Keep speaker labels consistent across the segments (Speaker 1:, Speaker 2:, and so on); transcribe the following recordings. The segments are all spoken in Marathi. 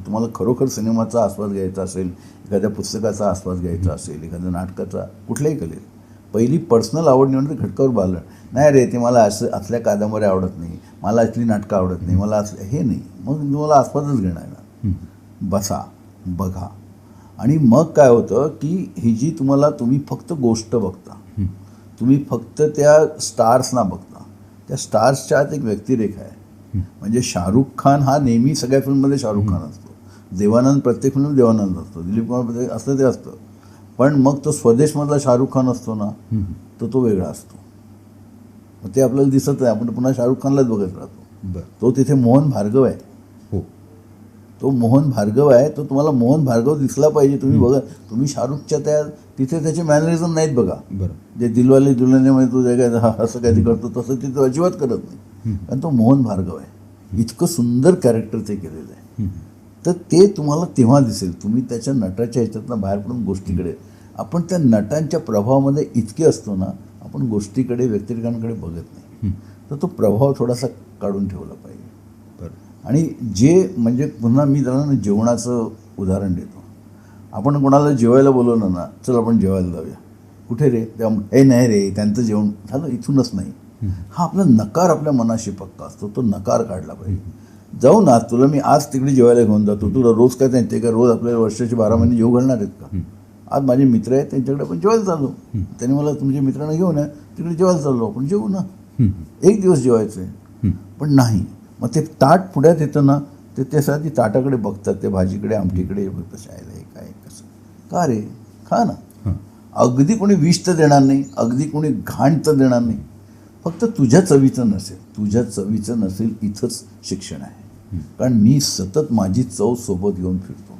Speaker 1: तुम्हाला खरोखर सिनेमाचा आस्वाद घ्यायचा असेल, एखाद्या पुस्तकाचा आस्वाद घ्यायचा असेल, एखाद्या नाटकाचा, कुठल्याही कलेत पहिली पर्सनल आवड निवडणं घटकावर बांधलं. नाही रे ते मला असल्या कादंबऱ्या आवडत नाही, मला असली नाटकं आवडत नाही, मला असं हे नाही. मग तुम्हाला आस्वादच घेणार ना. बसा, बघा. आणि मग काय होतं की ही जी तुम्ही फक्त गोष्ट बघता, तुम्ही फक्त त्या स्टार्सना बघता. त्या स्टार्सच्या आत एक व्यक्तिरेखा आहे. म्हणजे शाहरुख खान हा नेहमी सगळ्या फिल्ममध्ये शाहरुख खान असतो, देवानंद प्रत्येक फिल्म देवानंद असतो, दिलीप कुमार प्रत्येक असतं ते असतं. पण मग तो स्वदेशमधला शाहरुख खान असतो ना, तर तो वेगळा असतो. मग ते आपल्याला दिसत नाही, आपण पुन्हा शाहरुख खानलाच बघत राहतो. तो तिथे मोहन भार्गव आहे.
Speaker 2: हो,
Speaker 1: तो मोहन भार्गव आहे. तो तुम्हाला मोहन भार्गव दिसला पाहिजे. तुम्ही बघा, तुम्ही शाहरुखच्या तिथे त्याचे मॅनरिझम नाहीत बघा.
Speaker 2: बरं.
Speaker 1: जे दिलवाले दुल्हनियामध्ये तो जे काय असं काही करतो तसं तिथं अजिबात करत नाही. कारण तो मोहन भार्गव आहे. इतकं सुंदर कॅरेक्टर ते केलेलं आहे. तर ते तुम्हाला तेव्हा दिसेल. तुम्ही त्याच्या नटाच्या ह्याच्यातनं बाहेर पडून गोष्टीकडे, आपण त्या नटांच्या प्रभावामध्ये इतके असतो ना, आपण गोष्टीकडे, व्यक्तिरेखांकडे बघत नाही. तर तो प्रभाव थोडासा काढून ठेवला पाहिजे. आणि जे म्हणजे पुन्हा मी त्यांना जेवणाचं उदाहरण देतो. आपण कोणाला जेवायला बोलवलं ना, चल आपण जेवायला जाऊया. कुठे रे? हे नाही रे, त्यांचं जेवण झालं, इथूनच नाही. हा आपला नकार आपल्या मनाशी पक्का असतो. तो नकार काढला पाहिजे. जाऊ ना, तुला मी आज तिकडे जेवायला घेऊन जातो. तुला रोज काय ते का रोज आपल्याला वर्षाचे 12 महिने जेव घालणार आहेत का? आज माझे मित्र आहेत, त्यांच्याकडे आपण जेवायला चाललो. त्यांनी मला तुमच्या मित्रांना घेऊन या, तिकडे जेवायला चाललो, आपण जेवू ना. एक दिवस जेवायचं आहे. पण नाही. मग ते ताट पुढ्यात येतं ना, ते त्यासाठी ताटाकडे बघतात, ते भाजीकडे, आमटीकडे बघतात. शाळेला हे काय कसं का रे, खा ना. अगदी कोणी विष तर देणार नाही, अगदी कोणी घाण तर देणार नाही. फक्त तुझ्या चवीचं नसेल, तुझ्या चवीचं नसेल, इथंच शिक्षण आहे. कारण मी सतत माझी चव सोबत घेऊन फिरतो.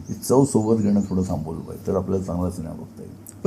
Speaker 1: ती चव सोबत घेणं थोडं थांबवलं पाहिजे, तर आपल्याला चांगला सिनेमा बघता येईल.